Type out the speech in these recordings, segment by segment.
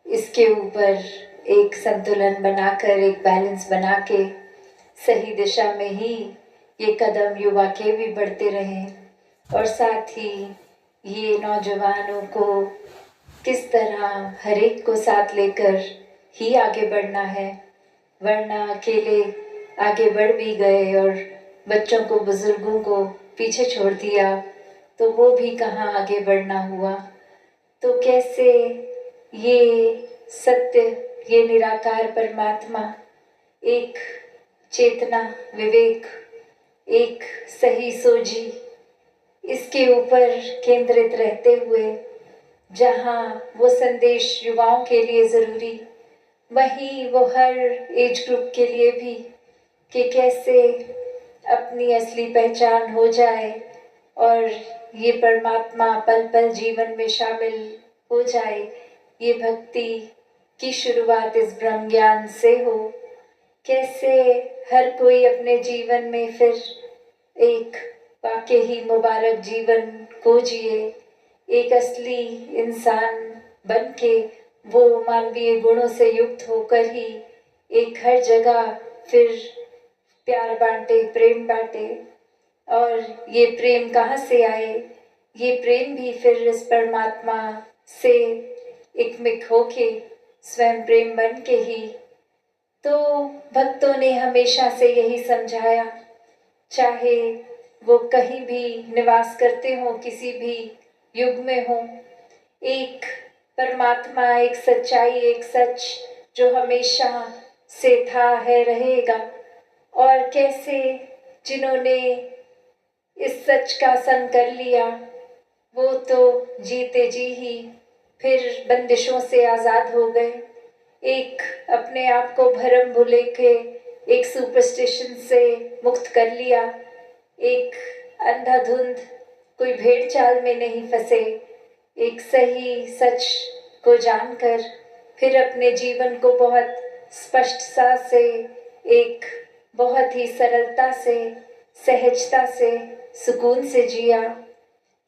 इसके ऊपर एक संतुलन बनाकर, एक बैलेंस बना के सही दिशा में ही ये कदम युवा के भी बढ़ते रहें और साथ ही ये नौजवानों को किस तरह हर एक को साथ लेकर ही आगे बढ़ना है, वरना अकेले आगे बढ़ भी गए और बच्चों को, बुजुर्गों को पीछे छोड़ दिया तो वो भी कहाँ आगे बढ़ना हुआ। तो कैसे ये सत्य, ये निराकार परमात्मा, एक चेतना, विवेक, एक सही सोझी, इसके ऊपर केंद्रित रहते हुए जहाँ वो संदेश युवाओं के लिए ज़रूरी, वहीं वो हर एज ग्रुप के लिए भी कि कैसे अपनी असली पहचान हो जाए और ये परमात्मा पल पल जीवन में शामिल हो जाए। ये भक्ति की शुरुआत इस ब्रह्म ज्ञान से हो। कैसे हर कोई अपने जीवन में फिर एक वाकई ही मुबारक जीवन को जिए, एक असली इंसान बन के वो मानवीय गुणों से युक्त होकर ही एक हर जगह फिर प्यार बांटे, प्रेम बांटे। और ये प्रेम कहाँ से आए? ये प्रेम भी फिर इस परमात्मा से एकमिक होके स्वयं प्रेम बन के ही। तो भक्तों ने हमेशा से यही समझाया, चाहे वो कहीं भी निवास करते हो, किसी भी युग में हो, एक परमात्मा, एक सच्चाई, एक सच जो हमेशा से था, है, रहेगा। और कैसे जिन्होंने इस सच का संग कर लिया वो तो जीते जी ही फिर बंदिशों से आज़ाद हो गए। एक अपने आप को भरम भुले के एक सुपरस्टिशन से मुक्त कर लिया, एक अंधाधुंध कोई भेड़ चाल में नहीं फंसे, एक सही सच को जानकर फिर अपने जीवन को बहुत स्पष्ट सा से, एक बहुत ही सरलता से, सहजता से, सुकून से जिया।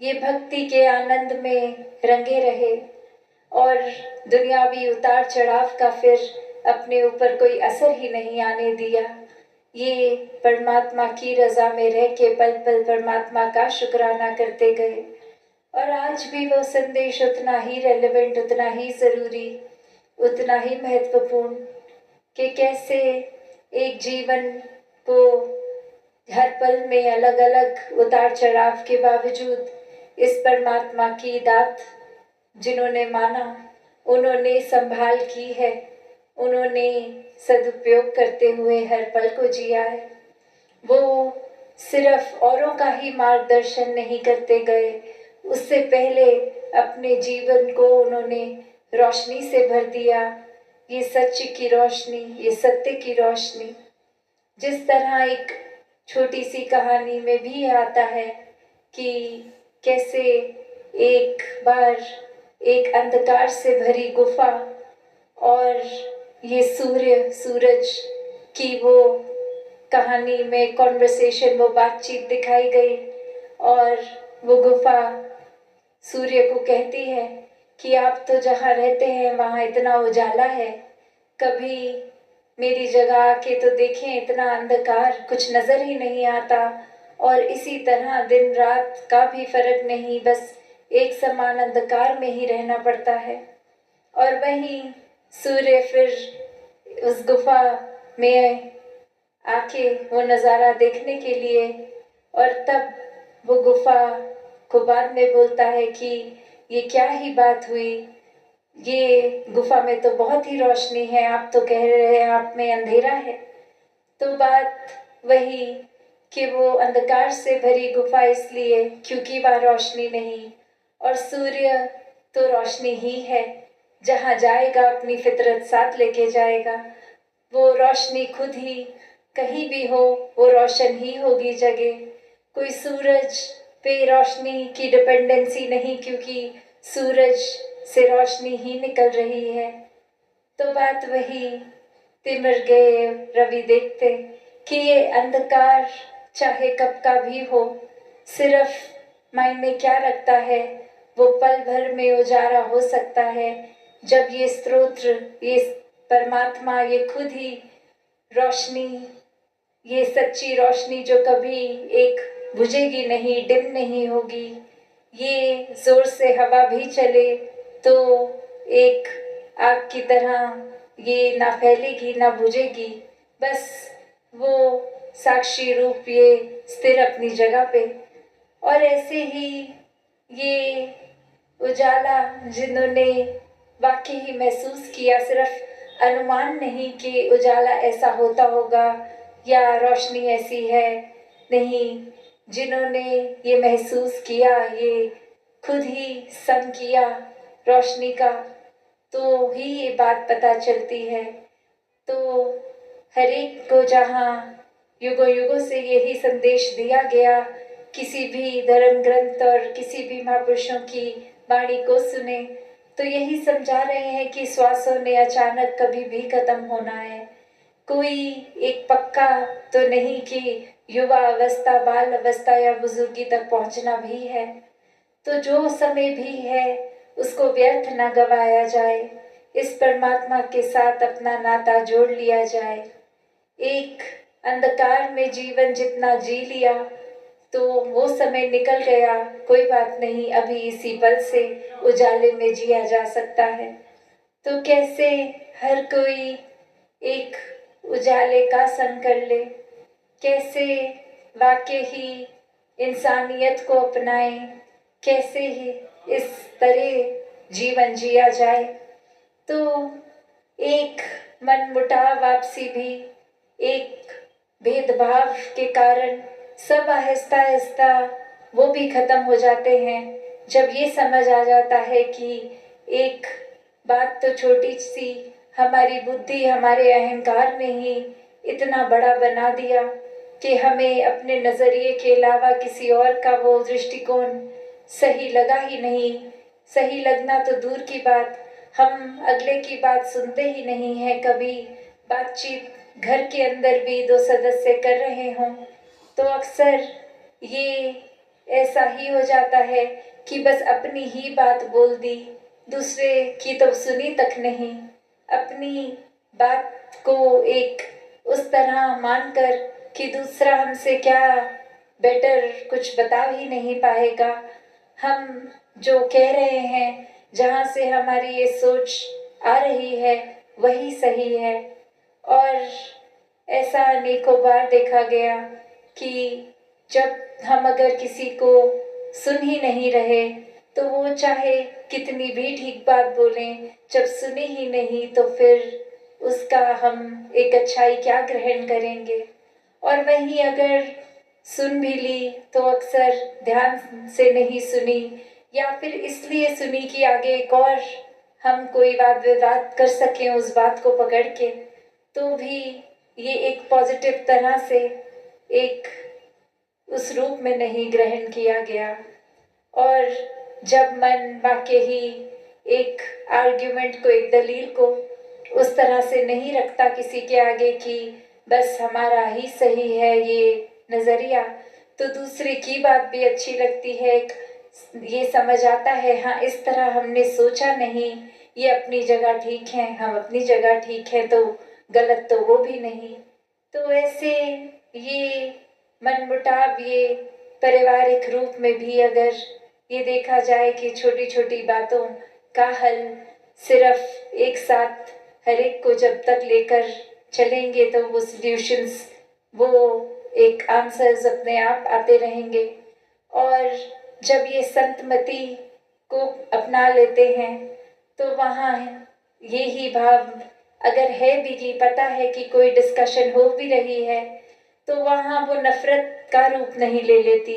ये भक्ति के आनंद में रंगे रहे और दुनियावी उतार चढ़ाव का फिर अपने ऊपर कोई असर ही नहीं आने दिया। ये परमात्मा की रज़ा में रह के पल पल परमात्मा का शुक्राना करते गए। और आज भी वो संदेश उतना ही रेलेवेंट, उतना ही ज़रूरी, उतना ही महत्वपूर्ण कि कैसे एक जीवन को हर पल में अलग अलग उतार चढ़ाव के बावजूद इस परमात्मा की दात जिन्होंने माना, उन्होंने संभाल की है, उन्होंने सदुपयोग करते हुए हर पल को जिया है। वो सिर्फ औरों का ही मार्गदर्शन नहीं करते गए, उससे पहले अपने जीवन को उन्होंने रोशनी से भर दिया। ये सच्ची की रोशनी, ये सत्य की रोशनी। जिस तरह एक छोटी सी कहानी में भी आता है कि कैसे एक बार एक अंधकार से भरी गुफा और ये सूरज की वो कहानी में कॉन्वर्सेशन, वो बातचीत दिखाई गई और वो गुफा सूर्य को कहती है कि आप तो जहाँ रहते हैं वहाँ इतना उजाला है, कभी मेरी जगह आके तो देखें, इतना अंधकार, कुछ नज़र ही नहीं आता। और इसी तरह दिन रात का भी फर्क नहीं, बस एक समान अंधकार में ही रहना पड़ता है। और वहीं सूर्य फिर उस गुफा में आके वो नज़ारा देखने के लिए, और तब वो गुफा को बाद में बोलता है कि ये क्या ही बात हुई, ये गुफा में तो बहुत ही रोशनी है, आप तो कह रहे हैं आप में अंधेरा है। तो बात वही कि वो अंधकार से भरी गुफा इसलिए क्योंकि वहाँ रोशनी नहीं, और सूर्य तो रोशनी ही है, जहाँ जाएगा अपनी फितरत साथ लेके जाएगा। वो रोशनी खुद ही कहीं भी हो वो रोशन ही होगी जगह। कोई सूरज पे रोशनी की डिपेंडेंसी नहीं, क्योंकि सूरज से रोशनी ही निकल रही है। तो बात वही, तिमिर गए रवि देखते कि ये अंधकार चाहे कब का भी हो, सिर्फ मायने क्या रखता है, वो पल भर में उजाला हो सकता है। जब ये स्तोत्र, ये परमात्मा, ये खुद ही रोशनी, ये सच्ची रोशनी जो कभी एक बुझेगी नहीं, डिम नहीं होगी, ये जोर से हवा भी चले तो एक आग की तरह ये ना फैलेगी ना बुझेगी, बस वो साक्षी रूप ये स्थिर अपनी जगह पे। और ऐसे ही ये उजाला जिन्होंने वाकई ही महसूस किया, सिर्फ अनुमान नहीं कि उजाला ऐसा होता होगा या रोशनी ऐसी है, नहीं, जिन्होंने ये महसूस किया, ये खुद ही संग किया रोशनी का, तो ही ये बात पता चलती है। तो हर एक को जहाँ युगों युगों से यही संदेश दिया गया, किसी भी धर्म ग्रंथ और किसी भी महापुरुषों की वाणी को सुने तो यही समझा रहे हैं कि श्वासों ने अचानक कभी भी खत्म होना है। कोई एक पक्का तो नहीं कि युवा अवस्था, बाल अवस्था या बुजुर्गी तक पहुंचना भी है। तो जो समय भी है उसको व्यर्थ न गवाया जाए, इस परमात्मा के साथ अपना नाता जोड़ लिया जाए। एक अंधकार में जीवन जितना जी लिया तो वो समय निकल गया, कोई बात नहीं, अभी इसी पल से उजाले में जिया जा सकता है। तो कैसे हर कोई एक उजाले का संग कर ले, कैसे वाकई ही इंसानियत को अपनाए, कैसे ही इस तरह जीवन जिया जाए। तो एक मन मुटाव आपसी भी, एक भेदभाव के कारण सब आहिस्ता आहिस्ता वो भी खत्म हो जाते हैं जब ये समझ आ जाता है कि एक बात तो छोटी सी हमारी बुद्धि, हमारे अहंकार ने ही इतना बड़ा बना दिया कि हमें अपने नज़रिए के अलावा किसी और का वो दृष्टिकोण सही लगा ही नहीं। सही लगना तो दूर की बात, हम अगले की बात सुनते ही नहीं हैं। कभी बातचीत घर के अंदर भी दो सदस्य कर रहे हों तो अक्सर ये ऐसा ही हो जाता है कि बस अपनी ही बात बोल दी, दूसरे की तो सुनी तक नहीं। अपनी बात को एक उस तरह मानकर कि दूसरा हमसे क्या बेटर कुछ बता ही नहीं पाएगा। हम जो कह रहे हैं, जहाँ से हमारी ये सोच आ रही है वही सही है। और ऐसा अनेकों बार देखा गया कि जब हम अगर किसी को सुन ही नहीं रहे तो वो चाहे कितनी भी ठीक बात बोलें, जब सुने ही नहीं तो फिर उसका हम एक अच्छाई क्या ग्रहण करेंगे। और वहीं अगर सुन भी ली तो अक्सर ध्यान से नहीं सुनी, या फिर इसलिए सुनी कि आगे एक और हम कोई वाद विवाद कर सकें उस बात को पकड़ के, तो भी ये एक पॉजिटिव तरह से एक उस रूप में नहीं ग्रहण किया गया। और जब मन वाकई ही एक आर्ग्यूमेंट को, एक दलील को उस तरह से नहीं रखता किसी के आगे कि बस हमारा ही सही है ये नज़रिया, तो दूसरे की बात भी अच्छी लगती है। ये समझ आता है हाँ इस तरह हमने सोचा नहीं, ये अपनी जगह ठीक है, हम अपनी जगह ठीक है, तो गलत तो वो भी नहीं। तो ऐसे ये मनमुटाव ये पारिवारिक रूप में भी अगर ये देखा जाए कि छोटी छोटी बातों का हल सिर्फ एक साथ हर एक को जब तक लेकर चलेंगे तो वो सॉल्यूशंस, वो एक आंसर्स अपने आप आते रहेंगे। और जब ये संतमति को अपना लेते हैं तो वहाँ ये ही भाव अगर है भी कि पता है कि कोई डिस्कशन हो भी रही है तो वहाँ वो नफरत का रूप नहीं ले लेती।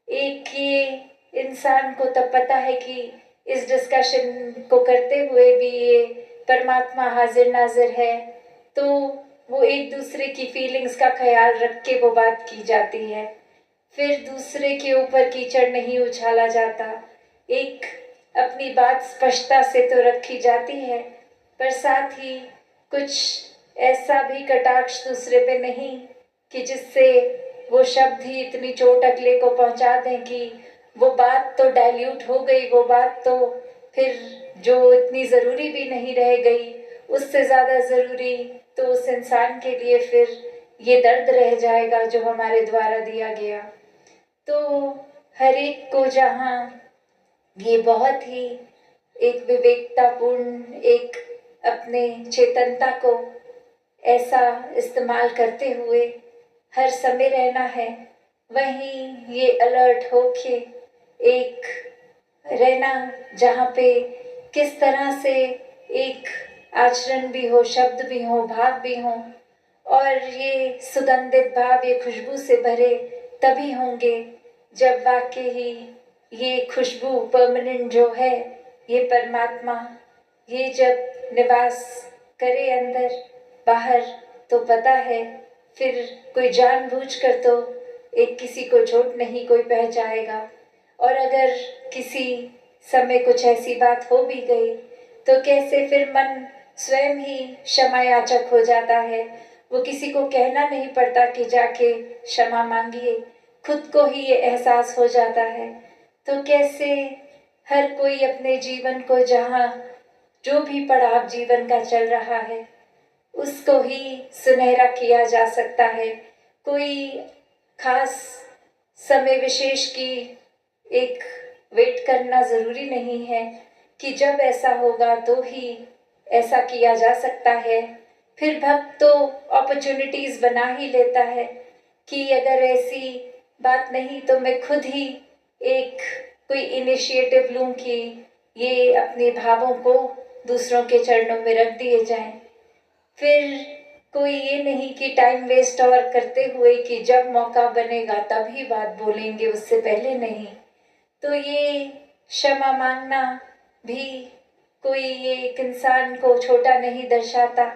एक ये इंसान को तब पता है कि इस डिस्कशन को करते हुए भी ये परमात्मा हाजिर नाजिर है, तो वो एक दूसरे की फीलिंग्स का ख्याल रख के वो बात की जाती है। फिर दूसरे के ऊपर कीचड़ नहीं उछाला जाता, एक अपनी बात स्पष्टता से तो रखी जाती है, पर साथ ही कुछ ऐसा भी कटाक्ष दूसरे पे नहीं कि जिससे वो शब्द ही इतनी चोट अगले को पहुंचा दें कि वो बात तो डाइल्यूट हो गई, वो बात तो फिर जो इतनी ज़रूरी भी नहीं रह गई, उससे ज़्यादा ज़रूरी तो उस इंसान के लिए फिर ये दर्द रह जाएगा जो हमारे द्वारा दिया गया। तो हर एक को जहाँ ये बहुत ही एक विवेकतापूर्ण, एक अपने चेतनता को ऐसा इस्तेमाल करते हुए हर समय रहना है, वहीं ये अलर्ट होके एक रहना जहाँ पे किस तरह से एक आचरण भी हो, शब्द भी हो, भाव भी हो, और ये सुगंधित भाव, ये खुशबू से भरे तभी होंगे जब वाकई ही ये खुशबू परमानेंट जो है, ये परमात्मा, ये जब निवास करे अंदर बाहर, तो पता है फिर कोई जानबूझकर तो एक किसी को चोट नहीं कोई पहुंचाएगा। और अगर किसी समय कुछ ऐसी बात हो भी गई तो कैसे फिर मन स्वयं ही क्षमा याचक हो जाता है। वो किसी को कहना नहीं पड़ता कि जाके क्षमा मांगिए, खुद को ही ये एहसास हो जाता है। तो कैसे हर कोई अपने जीवन को, जहाँ जो भी पड़ाव जीवन का चल रहा है, उसको ही सुनहरा किया जा सकता है। कोई खास समय विशेष की एक वेट करना ज़रूरी नहीं है कि जब ऐसा होगा तो ही ऐसा किया जा सकता है। फिर भक्त तो अपॉर्चुनिटीज़ बना ही लेता है कि अगर ऐसी बात नहीं तो मैं खुद ही एक कोई इनिशिएटिव लूँ कि ये अपने भावों को दूसरों के चरणों में रख दिए जाएं। फिर कोई ये नहीं कि टाइम वेस्ट और करते हुए कि जब मौका बनेगा तभी बात बोलेंगे, उससे पहले नहीं। तो ये क्षमा मांगना भी कोई ये एक इंसान को छोटा नहीं दर्शाता,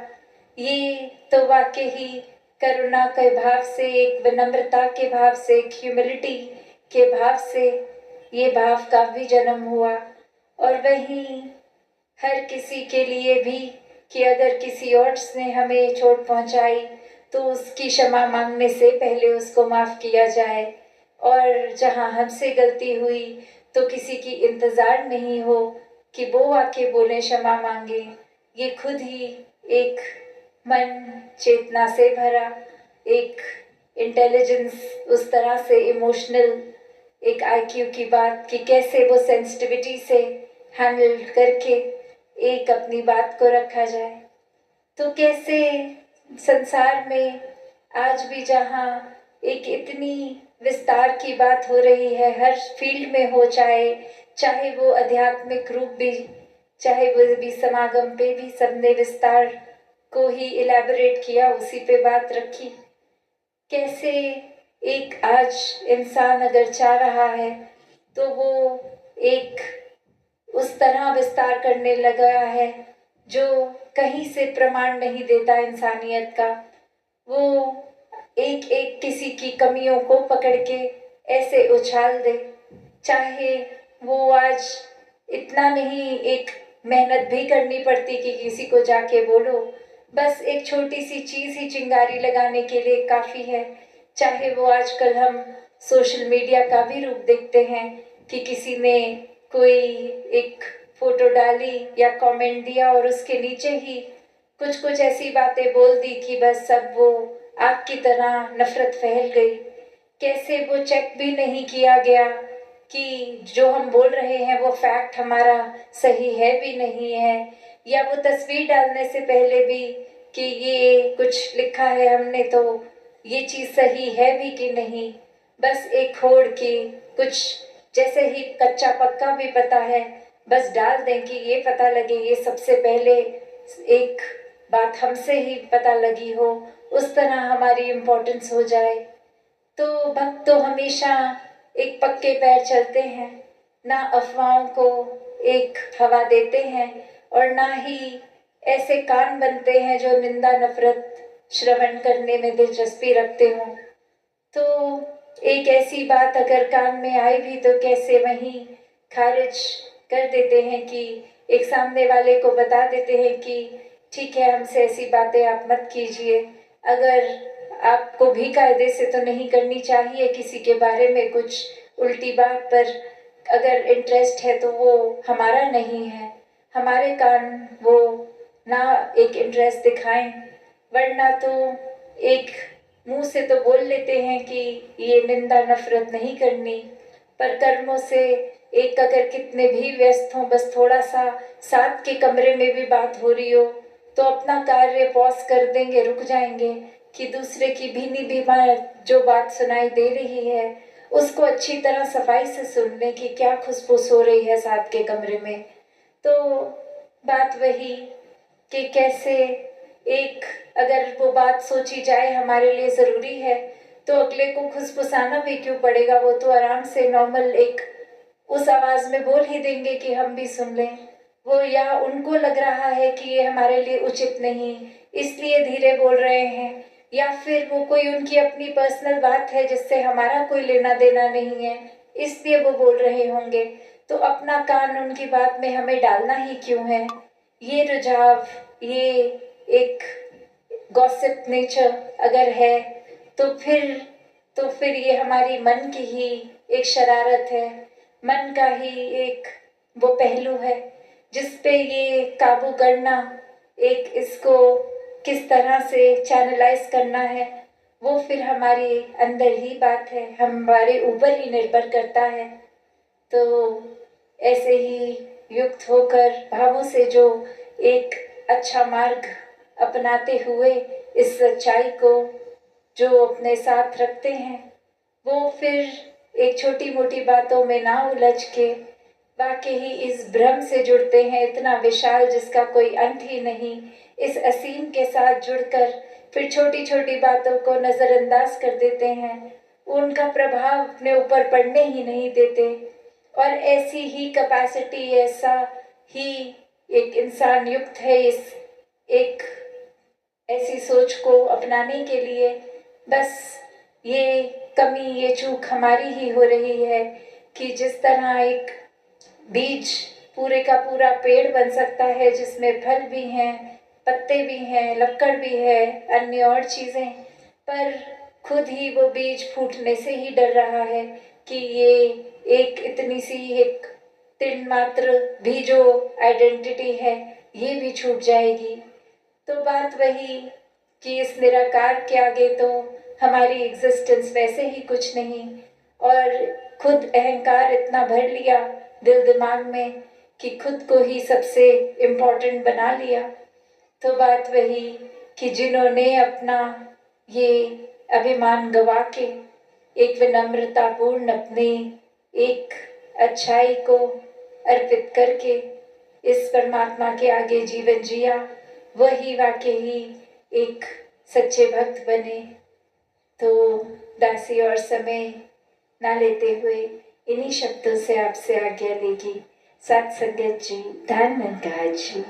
ये तो वाकई ही करुणा के भाव से, एक विनम्रता के भाव से, एक ह्यूमिलिटी के भाव से ये भाव का भी जन्म हुआ। और वहीं हर किसी के लिए भी कि अगर किसी और ने हमें चोट पहुंचाई तो उसकी क्षमा मांगने से पहले उसको माफ़ किया जाए, और जहां हमसे गलती हुई तो किसी की इंतज़ार नहीं हो कि वो आके बोले क्षमा मांगे। ये खुद ही एक मन चेतना से भरा, एक इंटेलिजेंस, उस तरह से इमोशनल एक आईक्यू की बात कि कैसे वो सेंसिटिविटी से हैंडल करके एक अपनी बात को रखा जाए। तो कैसे संसार में आज भी जहाँ एक इतनी विस्तार की बात हो रही है, हर फील्ड में हो, चाहे वो आध्यात्मिक रूप भी, चाहे वो भी समागम पे भी सबने विस्तार को ही इलेबोरेट किया, उसी पे बात रखी। कैसे एक आज इंसान अगर चाह रहा है तो वो एक उस तरह विस्तार करने लगा है जो कहीं से प्रमाण नहीं देता इंसानियत का। वो एक एक किसी की कमियों को पकड़ के ऐसे उछाल दे, चाहे वो आज इतना नहीं एक मेहनत भी करनी पड़ती कि किसी को जाके बोलो, बस एक छोटी सी चीज़ ही चिंगारी लगाने के लिए काफ़ी है। चाहे वो आजकल हम सोशल मीडिया का भी रूप देखते हैं कि किसी ने कोई एक फोटो डाली या कमेंट दिया और उसके नीचे ही कुछ कुछ ऐसी बातें बोल दी कि बस सब वो आग की तरह नफरत फैल गई। कैसे वो चेक भी नहीं किया गया कि जो हम बोल रहे हैं वो फैक्ट हमारा सही है भी नहीं है, या वो तस्वीर डालने से पहले भी कि ये कुछ लिखा है हमने तो ये चीज़ सही है भी कि नहीं, बस एक होड़ की कुछ जैसे ही कच्चा पक्का भी पता है बस डाल दें कि ये पता लगे, ये सबसे पहले एक बात हमसे ही पता लगी हो, उस तरह हमारी इम्पोर्टेंस हो जाए। तो भक्त तो हमेशा एक पक्के पैर चलते हैं, ना अफवाहों को एक हवा देते हैं और ना ही ऐसे कान बनते हैं जो निंदा नफरत श्रवण करने में दिलचस्पी रखते हों। तो एक ऐसी बात अगर कान में आई भी तो कैसे वहीं खारिज कर देते हैं कि एक सामने वाले को बता देते हैं कि ठीक है, हमसे ऐसी बातें आप मत कीजिए, अगर आपको भी कायदे से तो नहीं करनी चाहिए किसी के बारे में कुछ उल्टी बात, पर अगर इंटरेस्ट है तो वो हमारा नहीं है, हमारे कारण वो ना एक इंटरेस्ट दिखाएं, वरना तो एक मुंह से तो बोल लेते हैं कि ये निंदा नफरत नहीं करनी, पर कर्मों से एक अगर कितने भी व्यस्त हों, बस थोड़ा सा साथ के कमरे में भी बात हो रही हो तो अपना कार्य पॉज कर देंगे, रुक जाएंगे कि दूसरे की भीनी बीमार जो बात सुनाई दे रही है उसको अच्छी तरह सफाई से सुनने की क्या खुशबू हो रही है साथ के कमरे में। तो बात वही कि कैसे एक अगर वो बात सोची जाए हमारे लिए ज़रूरी है तो अगले को खुशफुसाना भी क्यों पड़ेगा, वो तो आराम से नॉर्मल एक उस आवाज़ में बोल ही देंगे कि हम भी सुन लें। वो या उनको लग रहा है कि ये हमारे लिए उचित नहीं इसलिए धीरे बोल रहे हैं, या फिर वो कोई उनकी अपनी पर्सनल बात है जिससे हमारा कोई लेना देना नहीं है इसलिए वो बोल रहे होंगे। तो अपना कान उनकी बात में हमें डालना ही क्यों है। ये रुझाव, ये एक गॉसिप नेचर अगर है तो फिर ये हमारी मन की ही एक शरारत है, मन का ही एक वो पहलू है जिस पे ये काबू करना, एक इसको किस तरह से चैनलाइज करना है वो फिर हमारे अंदर ही बात है, हमारे ऊपर ही निर्भर करता है। तो ऐसे ही युक्त होकर भावों से जो एक अच्छा मार्ग अपनाते हुए इस सच्चाई को जो अपने साथ रखते हैं वो फिर एक छोटी मोटी बातों में ना उलझ के वाकई ही इस भ्रम से जुड़ते हैं इतना विशाल जिसका कोई अंत ही नहीं, इस असीम के साथ जुड़कर फिर छोटी छोटी बातों को नज़रअंदाज कर देते हैं, उनका प्रभाव अपने ऊपर पड़ने ही नहीं देते। और ऐसी ही कैपेसिटी, ऐसा ही एक इंसान युक्त है इस एक ऐसी सोच को अपनाने के लिए। बस ये कमी, ये चूक हमारी ही हो रही है कि जिस तरह एक बीज पूरे का पूरा पेड़ बन सकता है जिसमें फल भी हैं, पत्ते भी हैं, लकड़ भी है, अन्य और चीज़ें, पर खुद ही वो बीज फूटने से ही डर रहा है कि ये एक इतनी सी एक तिन मात्र भी जो आइडेंटिटी है ये भी छूट जाएगी। तो बात वही कि इस निराकार के आगे तो हमारी एग्जिस्टेंस वैसे ही कुछ नहीं, और खुद अहंकार इतना भर लिया दिल दिमाग में कि खुद को ही सबसे इम्पोर्टेंट बना लिया। तो बात वही कि जिन्होंने अपना ये अभिमान गवा के एक विनम्रतापूर्ण अपने एक अच्छाई को अर्पित करके इस परमात्मा के आगे जीवन जिया, वही वाकई ही एक सच्चे भक्त बने। तो दासी और समय ना लेते हुए इन्हीं शब्दों से आपसे आज्ञा लेगी। साथ संगत जी, धन्यवाद जी।